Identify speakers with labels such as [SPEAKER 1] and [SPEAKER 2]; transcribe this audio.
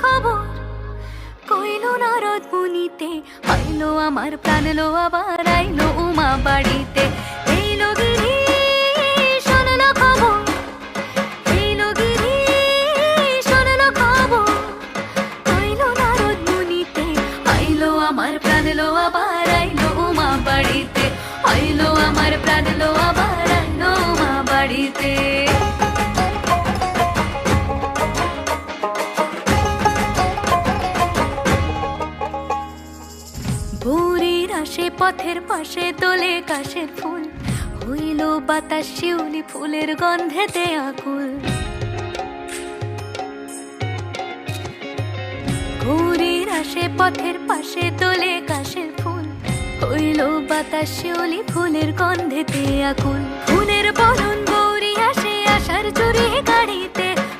[SPEAKER 1] খবর কইলো নারদ মুনিতে, আইলো আমার প্রাণ লো আবার আইলো উমা বাড়িতে। এইলো গিরি শুনলো খবর, এইলো গিরি শুনলো খবর কইলো নারদ মুনিতে, আইলো আমার প্রাণ লো আবার আইলো উমা বাড়িতে, আইলো আমার প্রাণ লো আবার আইলো উমা বাড়িতে। ভোরের আসে পথের পাশে তোলে কাশের ফুল, হইল বাতাস শিউলি ফুলের গন্ধেতে আকুল। ভোরের আসে পথের পাশে তোলে কাশের ফুল, হইল বাতাস শিউলি ফুলের গন্ধেতে আকুল। ফুলের বরণ গৌরী আসে আশার চুরি গাড়িতে,